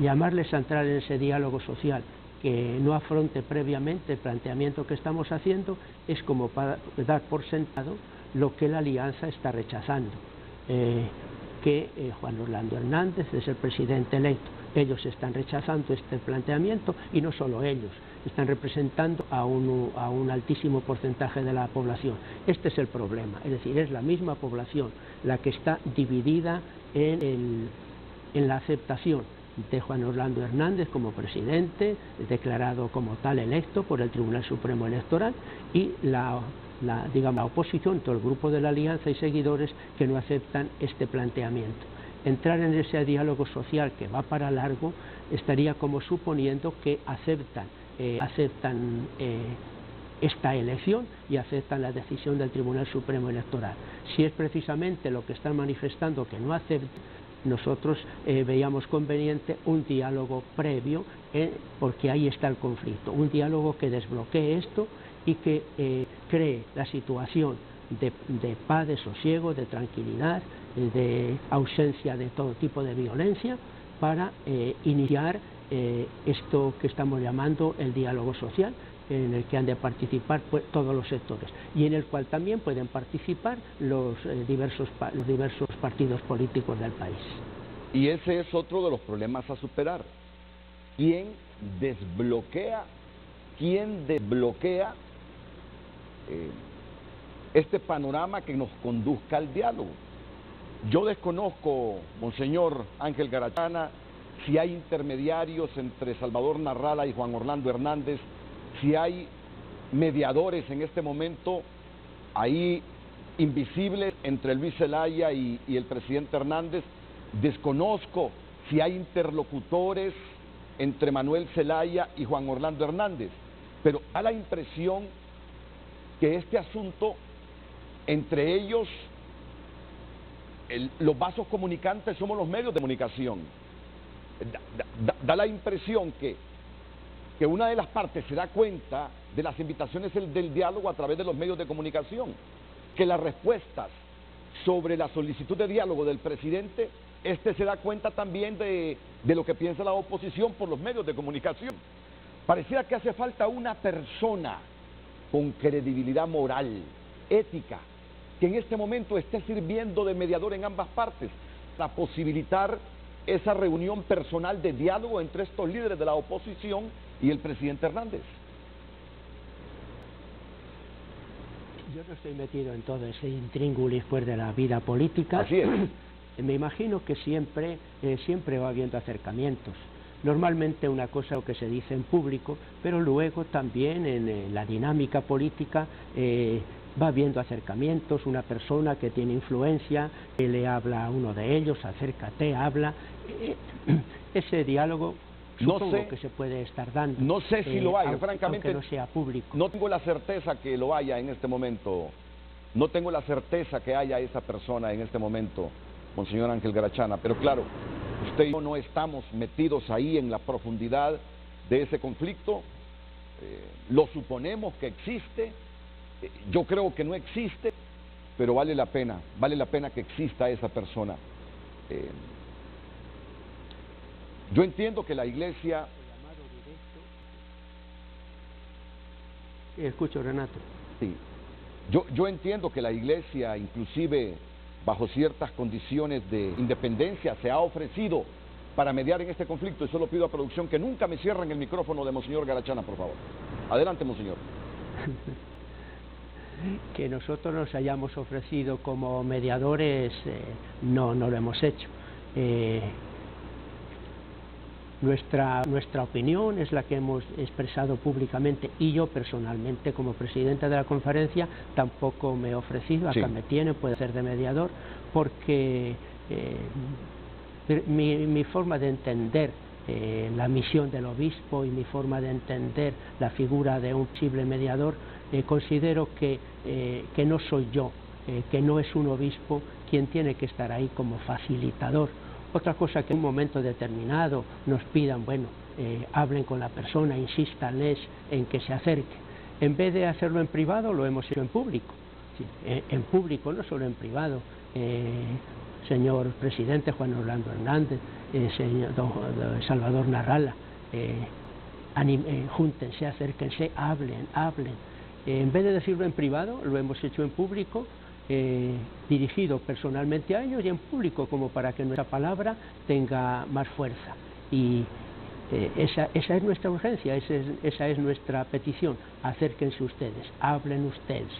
Llamarles a entrar en ese diálogo social que no afronte previamente el planteamiento que estamos haciendo es como para dar por sentado lo que la Alianza está rechazando, que Juan Orlando Hernández es el presidente electo. Ellos están rechazando este planteamiento y no solo ellos, están representando a un altísimo porcentaje de la población. Este es el problema, es decir, es la misma población la que está dividida en la aceptación de Juan Orlando Hernández como presidente, declarado como tal electo por el Tribunal Supremo Electoral, y la oposición, todo el grupo de la Alianza y seguidores que no aceptan este planteamiento. Entrar en ese diálogo social que va para largo estaría como suponiendo que aceptan esta elección y aceptan la decisión del Tribunal Supremo Electoral. Si es precisamente lo que están manifestando que no aceptan, nosotros veíamos conveniente un diálogo previo, porque ahí está el conflicto, un diálogo que desbloquee esto y que cree la situación de paz, de sosiego, de tranquilidad, de ausencia de todo tipo de violencia para iniciar esto que estamos llamando el diálogo social, en el que han de participar todos los sectores y en el cual también pueden participar los diversos partidos políticos del país. Y ese es otro de los problemas a superar. ¿Quién desbloquea este panorama que nos conduzca al diálogo? Yo desconozco, monseñor Ángel Garachana, si hay intermediarios entre Salvador Narrala y Juan Orlando Hernández, si hay mediadores en este momento ahí invisibles entre Luis Zelaya y el presidente Hernández. Desconozco si hay interlocutores entre Manuel Zelaya y Juan Orlando Hernández, pero da la impresión que este asunto, entre ellos, los vasos comunicantes somos los medios de comunicación. Da la impresión que una de las partes se da cuenta de las invitaciones del diálogo a través de los medios de comunicación, que las respuestas sobre la solicitud de diálogo del presidente, se da cuenta también de lo que piensa la oposición por los medios de comunicación. Pareciera que hace falta una persona con credibilidad moral, ética, que en este momento esté sirviendo de mediador en ambas partes, para posibilitar esa reunión personal de diálogo entre estos líderes de la oposición y el presidente Hernández. Yo no estoy metido en todo ese intríngulis pues de la vida política. Así es. Me imagino que siempre va habiendo acercamientos. Normalmente una cosa lo que se dice en público, pero luego también en la dinámica política va habiendo acercamientos, una persona que tiene influencia, que le habla a uno de ellos, acércate, habla. Ese diálogo supongo que se puede estar dando. No sé si lo hay, francamente. Aunque no sea público. No tengo la certeza que lo haya en este momento. No tengo la certeza que haya esa persona en este momento, monseñor Ángel Garachana. Pero claro, usted y yo no estamos metidos ahí en la profundidad de ese conflicto. Lo suponemos que existe. Yo creo que no existe, pero vale la pena que exista esa persona. Yo entiendo que la Iglesia... Escucho, Renato. Sí. Yo entiendo que la Iglesia, inclusive bajo ciertas condiciones de independencia, se ha ofrecido para mediar en este conflicto, y solo pido a producción que nunca me cierren el micrófono de monseñor Garachana, por favor. Adelante, monseñor. Que nosotros nos hayamos ofrecido como mediadores, no lo hemos hecho. Nuestra opinión es la que hemos expresado públicamente, y yo personalmente como presidente de la conferencia tampoco me he ofrecido, acá me tiene, puede ser de mediador, porque mi forma de entender la misión del obispo y mi forma de entender la figura de un posible mediador, considero que no soy yo, que no es un obispo quien tiene que estar ahí como facilitador. Otra cosa que en un momento determinado nos pidan, bueno, hablen con la persona, insístanles en que se acerque. En vez de hacerlo en privado, lo hemos hecho en público. Sí, en público, no solo en privado. Señor presidente Juan Orlando Hernández, señor don Salvador Narrala, júntense, acérquense, hablen. En vez de decirlo en privado, lo hemos hecho en público, dirigido personalmente a ellos y en público, como para que nuestra palabra tenga más fuerza. Y esa es nuestra urgencia, esa es nuestra petición. Acérquense ustedes, hablen ustedes.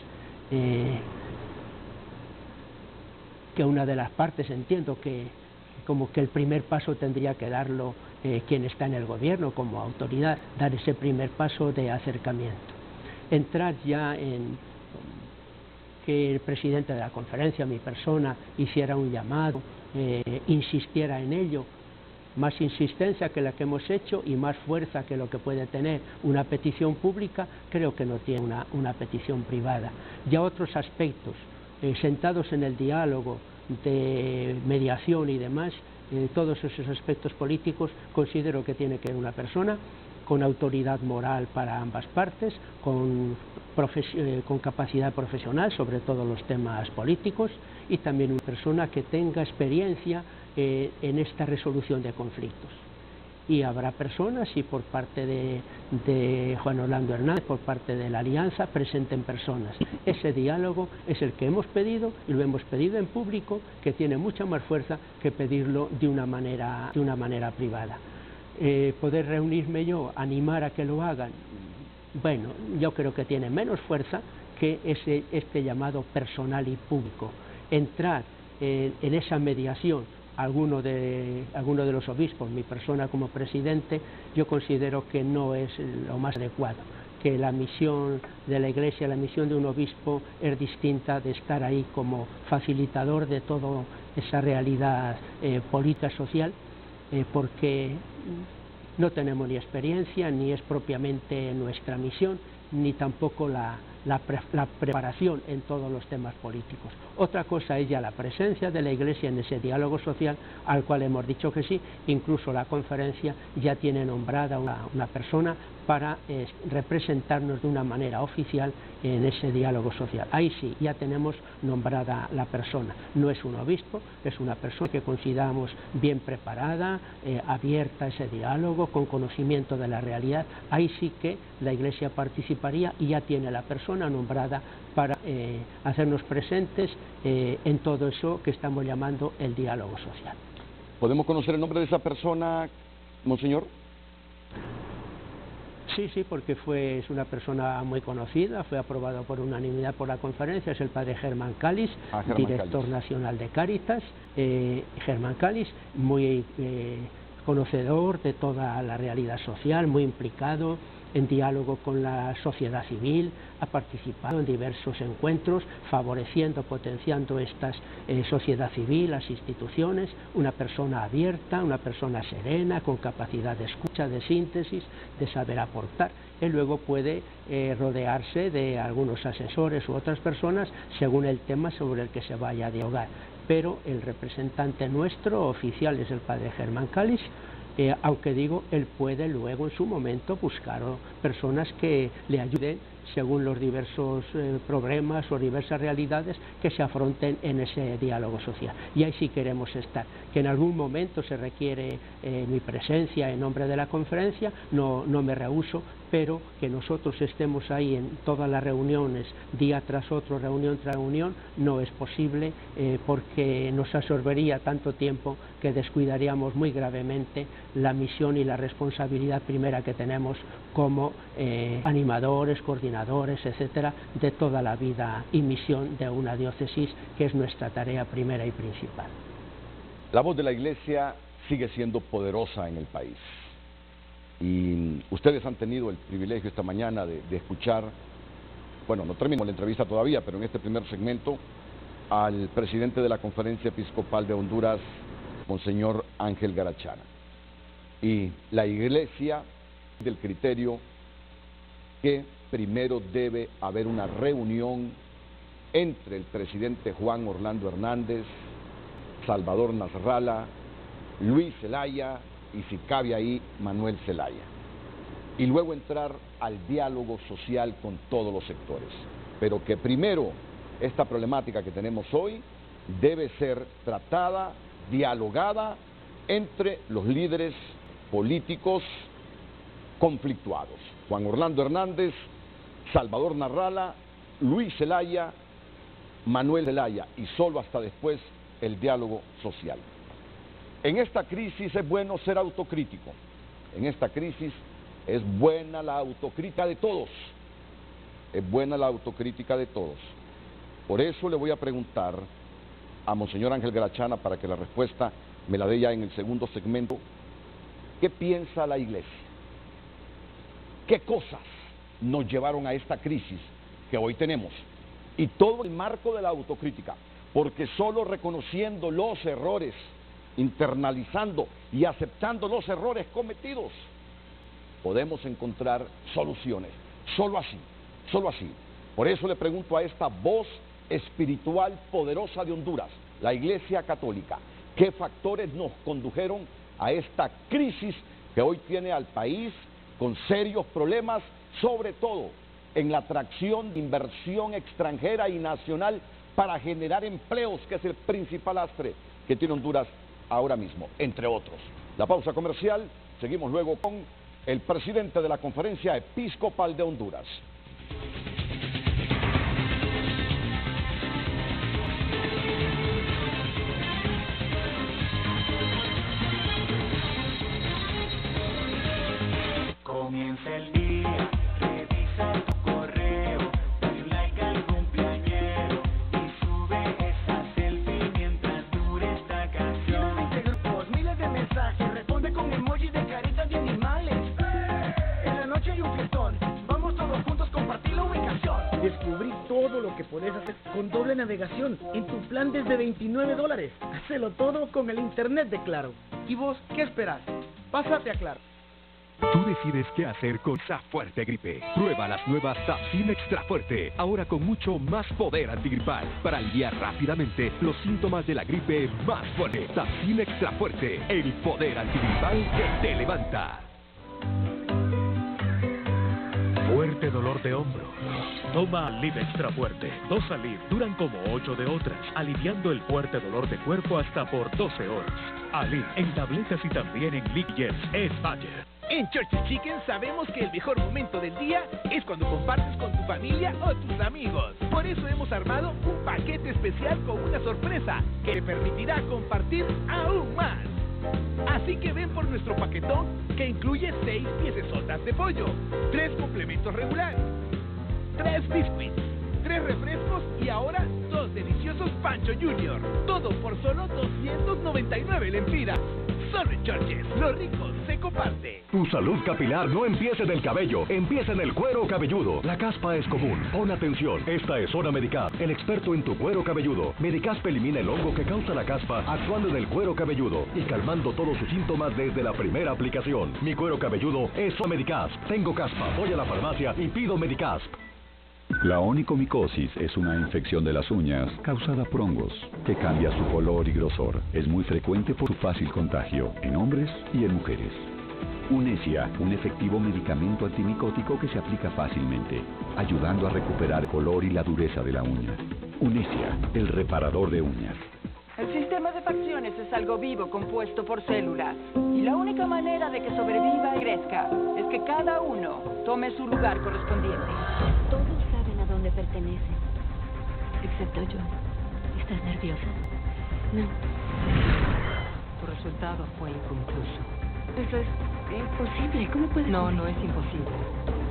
Que una de las partes, entiendo que como que el primer paso tendría que darlo quien está en el gobierno como autoridad, dar ese primer paso de acercamiento. Entrar ya en que el presidente de la conferencia, mi persona, hiciera un llamado, insistiera en ello, más insistencia que la que hemos hecho y más fuerza que lo que puede tener una petición pública, creo que no tiene una petición privada. Ya otros aspectos, sentados en el diálogo de mediación y demás, todos esos aspectos políticos, considero que tiene que ser una persona con autoridad moral para ambas partes, con capacidad profesional sobre todos los temas políticos, y también una persona que tenga experiencia en esta resolución de conflictos. Y habrá personas, y por parte de Juan Orlando Hernández, por parte de la Alianza, presenten personas. Ese diálogo es el que hemos pedido, y lo hemos pedido en público, que tiene mucha más fuerza que pedirlo de una manera privada. Poder reunirme yo, animar a que lo hagan, bueno, yo creo que tiene menos fuerza que este llamado personal y público. Entrar en esa mediación, alguno de los obispos, mi persona como presidente, yo considero que no es lo más adecuado, que la misión de la Iglesia, la misión de un obispo es distinta de estar ahí como facilitador de toda esa realidad política, social, porque no tenemos ni experiencia, ni es propiamente nuestra misión, ni tampoco la preparación en todos los temas políticos. Otra cosa es ya la presencia de la Iglesia en ese diálogo social al cual hemos dicho que sí. Incluso la conferencia ya tiene nombrada una persona para representarnos de una manera oficial en ese diálogo social. Ahí sí, ya tenemos nombrada la persona. No es un obispo, es una persona que consideramos bien preparada, abierta a ese diálogo, con conocimiento de la realidad. Ahí sí que la Iglesia participaría y ya tiene la persona nombrada para hacernos presentes en todo eso que estamos llamando el diálogo social. ¿Podemos conocer el nombre de esa persona, monseñor? Sí, porque es una persona muy conocida, fue aprobado por unanimidad por la conferencia, es el padre Germán Cáliz, director nacional de Cáritas. Germán Cáliz, muy conocedor de toda la realidad social, muy implicado en diálogo con la sociedad civil, ha participado en diversos encuentros, favoreciendo, potenciando esta sociedad civil, las instituciones, una persona abierta, una persona serena, con capacidad de escucha, de síntesis, de saber aportar. Él luego puede rodearse de algunos asesores u otras personas según el tema sobre el que se vaya a dialogar. Pero el representante nuestro oficial es el padre Germán Cáliz, aunque digo, él puede luego en su momento buscar personas que le ayuden según los diversos problemas o diversas realidades que se afronten en ese diálogo social. Y ahí sí queremos estar. Que en algún momento se requiere mi presencia en nombre de la conferencia, no me rehúso, pero que nosotros estemos ahí en todas las reuniones, día tras otro, reunión tras reunión, no es posible, porque nos absorbería tanto tiempo que descuidaríamos muy gravemente la misión y la responsabilidad primera que tenemos como animadores, coordinadores, etcétera, de toda la vida y misión de una diócesis, que es nuestra tarea primera y principal. La voz de la Iglesia sigue siendo poderosa en el país. Y ustedes han tenido el privilegio esta mañana de escuchar, bueno, no terminó la entrevista todavía, pero en este primer segmento, al presidente de la Conferencia Episcopal de Honduras, Monseñor Ángel Garachana. Y la Iglesia del criterio que primero debe haber una reunión entre el presidente Juan Orlando Hernández, Salvador Nasralla, Luis Zelaya y, si cabe ahí, Manuel Zelaya. Y luego entrar al diálogo social con todos los sectores. Pero que primero esta problemática que tenemos hoy debe ser tratada, dialogada entre los líderes políticos conflictuados. Juan Orlando Hernández, Salvador Nasralla, Luis Zelaya, Manuel Zelaya, y solo hasta después el diálogo social. En esta crisis es bueno ser autocrítico. En esta crisis es buena la autocrítica de todos. Es buena la autocrítica de todos. Por eso le voy a preguntar a Monseñor Ángel Grachana, para que la respuesta me la dé ya en el segundo segmento, ¿qué piensa la Iglesia? ¿Qué cosas nos llevaron a esta crisis que hoy tenemos? Y todo el marco de la autocrítica, porque solo reconociendo los errores, internalizando y aceptando los errores cometidos, podemos encontrar soluciones. Solo así, solo así. Por eso le pregunto a esta voz espiritual poderosa de Honduras, la Iglesia Católica, ¿qué factores nos condujeron a esta crisis que hoy tiene al país con serios problemas, sobre todo en la atracción de inversión extranjera y nacional para generar empleos, que es el principal lastre que tiene Honduras ahora mismo, entre otros? La pausa comercial, seguimos luego con el presidente de la Conferencia Episcopal de Honduras. Comienza el día, revisa tu correo, dale like al cumpleañero y sube esa selfie mientras dure esta canción. 20 grupos, miles de mensajes, responde con emojis de caritas de animales. En la noche hay un fiestón, vamos todos juntos a compartir la ubicación. Descubrí todo lo que puedes hacer con doble navegación en tu plan desde $29. Hacelo todo con el internet de Claro. ¿Y vos qué esperás? Pásate a Claro. Tú decides qué hacer con esa fuerte gripe. Prueba las nuevas Tapsin Extra Fuerte, ahora con mucho más poder antigripal, para aliviar rápidamente los síntomas de la gripe más fuerte. Tapsin Extra Fuerte, el poder antigripal que te levanta. Fuerte dolor de hombro. Toma Aleve Extra Fuerte. 2 Aleve duran como 8 de otras, aliviando el fuerte dolor de cuerpo hasta por 12 horas. Aleve en tabletas y también en líquidos es Bayer. En Church's Chicken sabemos que el mejor momento del día es cuando compartes con tu familia o tus amigos. Por eso hemos armado un paquete especial con una sorpresa que te permitirá compartir aún más. Así que ven por nuestro paquetón, que incluye 6 piecesotas de pollo, 3 complementos regulares, 3 biscuits, 3 refrescos y ahora 2 deliciosos Pancho Junior. Todo por solo 299 lempiras. Solo en Church's, lo rico se comparte. Tu salud capilar no empieza en el cabello, empieza en el cuero cabelludo. La caspa es común. Pon atención, esta es Zona Medicasp, el experto en tu cuero cabelludo. Medicasp elimina el hongo que causa la caspa, actuando en el cuero cabelludo y calmando todos sus síntomas desde la primera aplicación. Mi cuero cabelludo es Zona Medicasp. Tengo caspa, voy a la farmacia y pido Medicasp. La onicomicosis es una infección de las uñas causada por hongos que cambia su color y grosor. Es muy frecuente por su fácil contagio en hombres y en mujeres. Unesia, un efectivo medicamento antimicótico que se aplica fácilmente, ayudando a recuperar el color y la dureza de la uña. Unesia, el reparador de uñas. El sistema de facciones es algo vivo compuesto por células. Y la única manera de que sobreviva y crezca es que cada uno tome su lugar correspondiente. Todos saben a dónde pertenecen, excepto yo. ¿Estás nerviosa? No. Tu resultado fue inconcluso. Eso es imposible. ¿Cómo puede ser? No es imposible.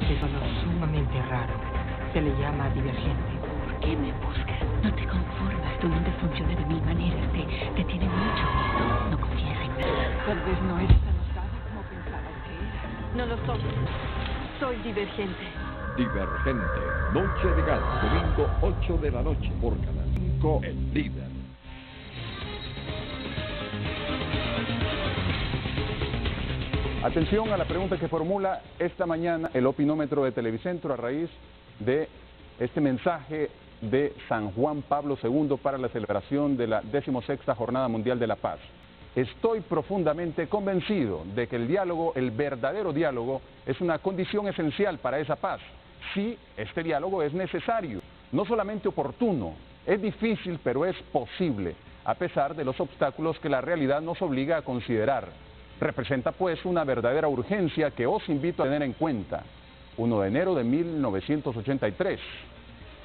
Es algo sumamente raro. Se le llama divergente. ¿Por qué me buscas? No te conformas. Tu mente funciona de 1000 maneras. Te tiene mucho miedo. No confías en nada. Tal vez no eres tan osada como pensabas que era. No lo soy. Soy divergente. Divergente, Noche de Gala, domingo 8 de la noche, por Canal 5, El Líder. Atención a la pregunta que formula esta mañana el opinómetro de Televicentro a raíz de este mensaje de San Juan Pablo II para la celebración de la 16ª Jornada Mundial de la Paz. Estoy profundamente convencido de que el diálogo, el verdadero diálogo, es una condición esencial para esa paz. Sí, este diálogo es necesario, no solamente oportuno, es difícil, pero es posible, a pesar de los obstáculos que la realidad nos obliga a considerar. Representa pues una verdadera urgencia que os invito a tener en cuenta. 1 de enero de 1983.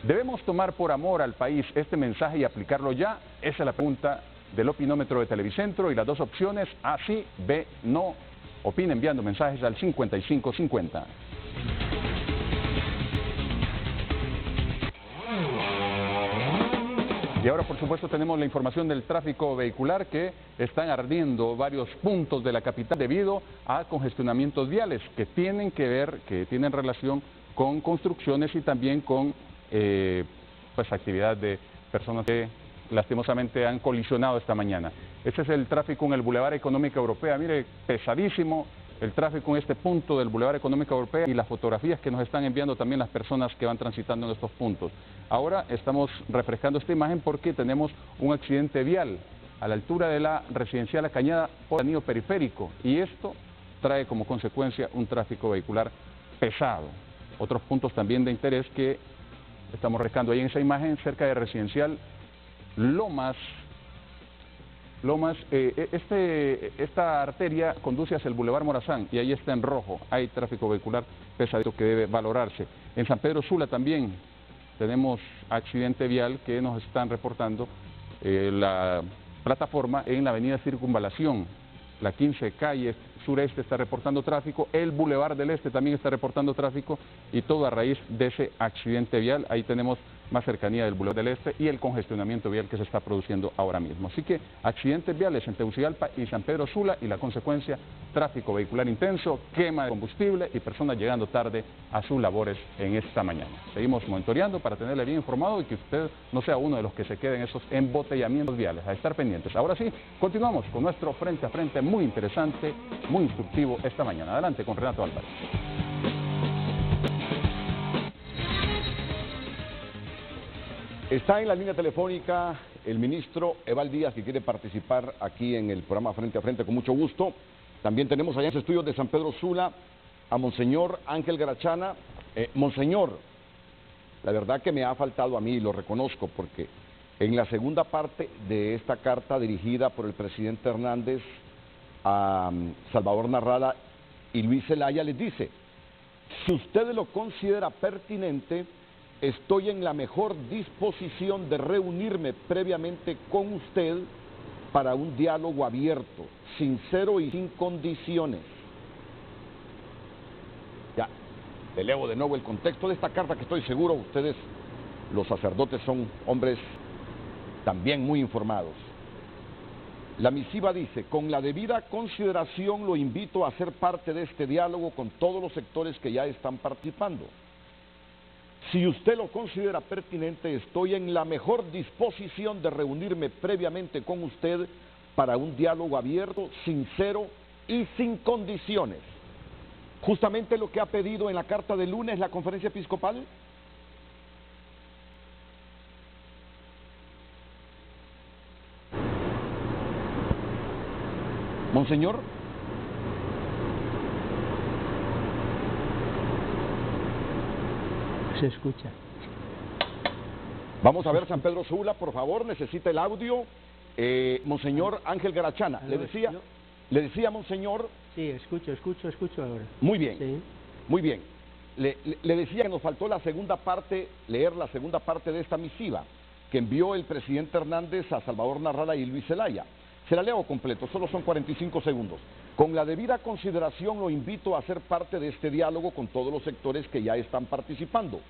¿Debemos tomar por amor al país este mensaje y aplicarlo ya? Esa es la pregunta del opinómetro de Televicentro y las dos opciones, A sí, B no. Opina enviando mensajes al 5550. Y ahora, por supuesto, tenemos la información del tráfico vehicular, que están ardiendo varios puntos de la capital debido a congestionamientos viales que tienen que ver, que tienen relación con construcciones y también con pues actividad de personas que lastimosamente han colisionado esta mañana. Ese es el tráfico en el Boulevard Económica Europea. Mire, pesadísimo el tráfico en este punto del Boulevard Económica Europea y las fotografías que nos están enviando también las personas que van transitando en estos puntos. Ahora estamos refrescando esta imagen porque tenemos un accidente vial a la altura de la residencial La Cañada por el anillo periférico, y esto trae como consecuencia un tráfico vehicular pesado. Otros puntos también de interés que estamos refrescando ahí en esa imagen, cerca de residencial Lomas, esta arteria conduce hacia el Boulevard Morazán y ahí está en rojo, hay tráfico vehicular pesadito que debe valorarse. En San Pedro Sula también tenemos accidente vial que nos están reportando la plataforma en la avenida Circunvalación, la 15 calle sureste está reportando tráfico, el Boulevard del Este también está reportando tráfico, y todo a raíz de ese accidente vial. Ahí tenemos más cercanía del Boulevard del Este y el congestionamiento vial que se está produciendo ahora mismo. Así que accidentes viales en Tegucigalpa y San Pedro Sula, y la consecuencia, tráfico vehicular intenso, quema de combustible y personas llegando tarde a sus labores en esta mañana. Seguimos monitoreando para tenerle bien informado y que usted no sea uno de los que se queden esos embotellamientos viales. A estar pendientes. Ahora sí, continuamos con nuestro frente a frente muy interesante, muy instructivo esta mañana. Adelante con Renato Álvarez. Está en la línea telefónica el ministro Eval Díaz, que quiere participar aquí en el programa Frente a Frente con mucho gusto. También tenemos allá en los estudios de San Pedro Sula a Monseñor Ángel Garachana. Monseñor, la verdad que me ha faltado a mí, lo reconozco, porque en la segunda parte de esta carta dirigida por el presidente Hernández a Salvador Narrala y Luis Zelaya les dice: si usted lo considera pertinente, estoy en la mejor disposición de reunirme previamente con usted para un diálogo abierto, sincero y sin condiciones. Ya, elevo de nuevo el contexto de esta carta, que estoy seguro ustedes, los sacerdotes, son hombres también muy informados. La misiva dice: con la debida consideración lo invito a ser parte de este diálogo con todos los sectores que ya están participando. Si usted lo considera pertinente, estoy en la mejor disposición de reunirme previamente con usted para un diálogo abierto, sincero y sin condiciones. Justamente lo que ha pedido en la carta del lunes la Conferencia Episcopal. Monseñor. Se escucha. Vamos a ver San Pedro Sula, por favor, necesita el audio. Monseñor Ángel Garachana, le decía Monseñor... Sí, escucho ahora. Muy bien, sí. Muy bien. Le decía que nos faltó la segunda parte, leer la segunda parte de esta misiva que envió el presidente Hernández a Salvador Narrala y Luis Zelaya. Se la leo completo, solo son 45 segundos. Con la debida consideración lo invito a ser parte de este diálogo con todos los sectores que ya están participando.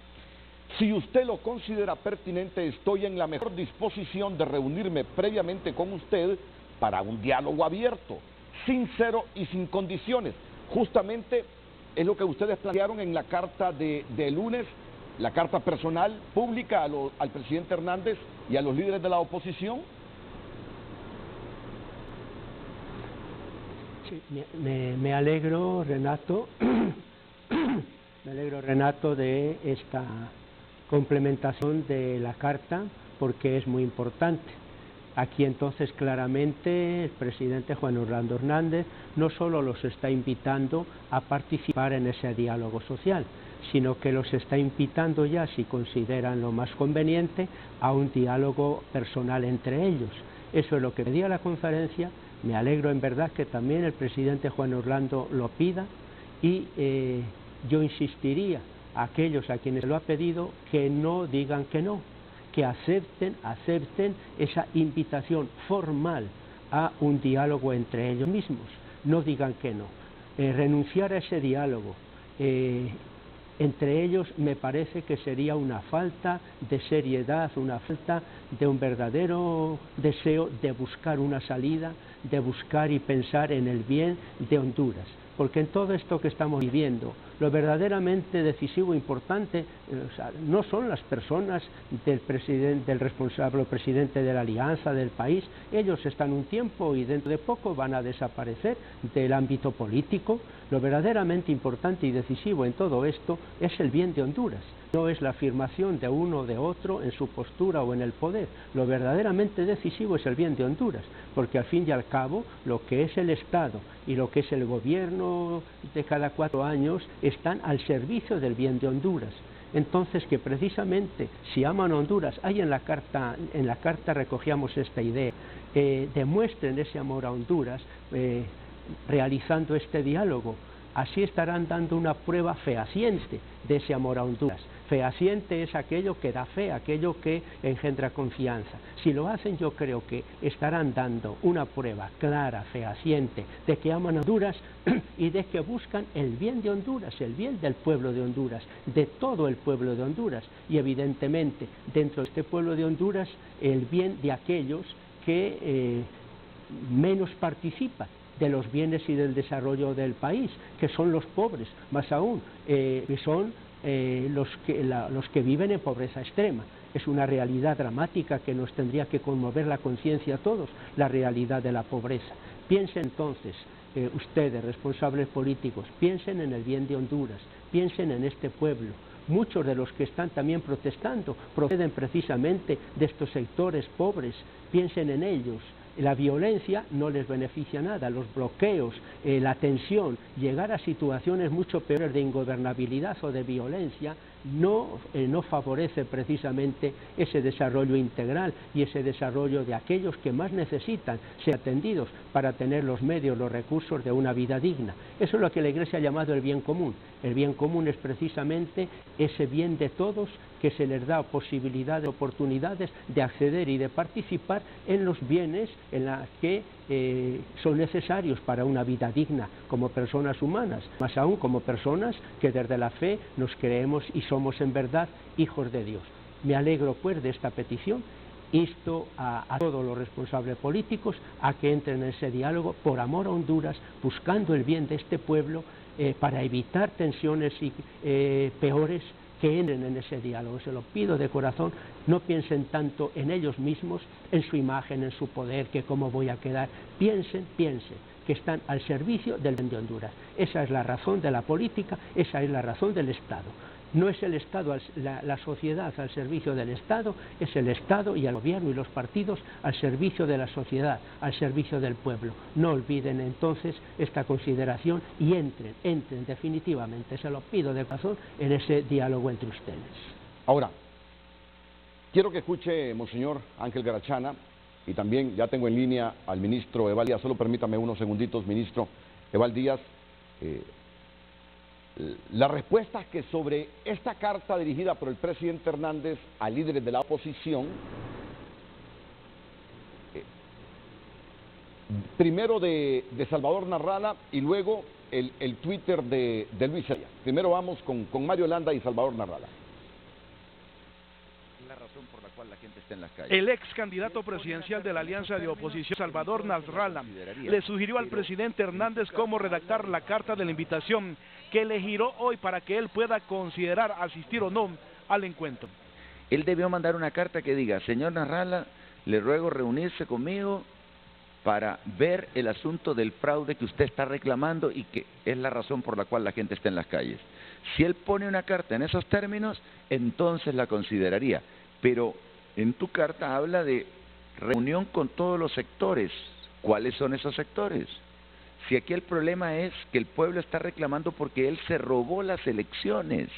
Si usted lo considera pertinente, estoy en la mejor disposición de reunirme previamente con usted para un diálogo abierto, sincero y sin condiciones. Justamente es lo que ustedes plantearon en la carta de lunes, la carta personal pública al presidente Hernández y a los líderes de la oposición. Sí, me alegro, Renato, me alegro, Renato, de esta complementación de la carta, porque es muy importante. Aquí entonces claramente el presidente Juan Orlando Hernández no solo los está invitando a participar en ese diálogo social, sino que los está invitando ya, si consideran lo más conveniente, a un diálogo personal entre ellos. Eso es lo que pedía la conferencia. Me alegro en verdad que también el presidente Juan Orlando lo pida, y yo insistiría a aquellos a quienes lo ha pedido que no digan que no, que acepten esa invitación formal a un diálogo entre ellos mismos. No digan que no. Renunciar a ese diálogo entre ellos me parece que sería una falta de seriedad, una falta de un verdadero deseo de buscar una salida, de buscar y pensar en el bien de Honduras. Porque en todo esto que estamos viviendo, lo verdaderamente decisivo e importante no son las personas del presidente, del responsable presidente de la alianza, del país. Ellos están un tiempo y dentro de poco van a desaparecer del ámbito político. Lo verdaderamente importante y decisivo en todo esto es el bien de Honduras. No es la afirmación de uno o de otro en su postura o en el poder. Lo verdaderamente decisivo es el bien de Honduras, porque al fin y al cabo lo que es el Estado y lo que es el gobierno de cada 4 años están al servicio del bien de Honduras. Entonces, que precisamente si aman a Honduras, ahí en la carta recogíamos esta idea, demuestren ese amor a Honduras realizando este diálogo. Así estarán dando una prueba fehaciente de ese amor a Honduras. Fehaciente es aquello que da fe, aquello que engendra confianza. Si lo hacen, yo creo que estarán dando una prueba clara, fehaciente, de que aman a Honduras y de que buscan el bien de Honduras, el bien del pueblo de Honduras, de todo el pueblo de Honduras, y evidentemente dentro de este pueblo de Honduras el bien de aquellos que menos participan de los bienes y del desarrollo del país, que son los pobres, más aún, que son los que viven en pobreza extrema. Es una realidad dramática que nos tendría que conmover la conciencia a todos, la realidad de la pobreza. Piensen entonces, ustedes, responsables políticos, piensen en el bien de Honduras, piensen en este pueblo. Muchos de los que están también protestando proceden precisamente de estos sectores pobres, piensen en ellos. La violencia no les beneficia nada, los bloqueos, la tensión, llegar a situaciones mucho peores de ingobernabilidad o de violencia no favorece precisamente ese desarrollo integral y ese desarrollo de aquellos que más necesitan ser atendidos para tener los medios, los recursos de una vida digna. Eso es lo que la Iglesia ha llamado el bien común. El bien común es precisamente ese bien de todos que se les da posibilidades, oportunidades de acceder y de participar en los bienes en los que son necesarios para una vida digna como personas humanas, más aún como personas que desde la fe nos creemos y somos en verdad hijos de Dios. Me alegro pues de esta petición. Insto a todos los responsables políticos a que entren en ese diálogo por amor a Honduras, buscando el bien de este pueblo, para evitar tensiones peores, que entren en ese diálogo. Se lo pido de corazón. No piensen tanto en ellos mismos, en su imagen, en su poder, que cómo voy a quedar. Piensen que están al servicio del bien de Honduras. Esa es la razón de la política, esa es la razón del Estado. No es el Estado, la sociedad al servicio del Estado, es el Estado y el gobierno y los partidos al servicio de la sociedad, al servicio del pueblo. No olviden entonces esta consideración y entren definitivamente, se lo pido de corazón, en ese diálogo entre ustedes. Ahora, quiero que escuche, Monseñor Ángel Garachana, y también ya tengo en línea al ministro Eval Díaz. Solo permítame unos segunditos, ministro Eval Díaz. Las respuestas que sobre esta carta dirigida por el presidente Hernández a líderes de la oposición, primero de Salvador Narrala y luego el Twitter de Luis Zelaya. Primero vamos con Mario Landa y Salvador Narrala. La razón por la cual la gente está en las calles. El ex candidato presidencial de la Alianza de Oposición, Salvador Narrala, le sugirió al presidente Hernández cómo redactar la carta de la invitación que le giró hoy para que él pueda considerar asistir o no al encuentro. Él debió mandar una carta que diga: señor Narrala, le ruego reunirse conmigo para ver el asunto del fraude que usted está reclamando y que es la razón por la cual la gente está en las calles. Si él pone una carta en esos términos, entonces la consideraría. Pero en tu carta habla de reunión con todos los sectores. ¿Cuáles son esos sectores? Si aquí el problema es que el pueblo está reclamando porque él se robó las elecciones.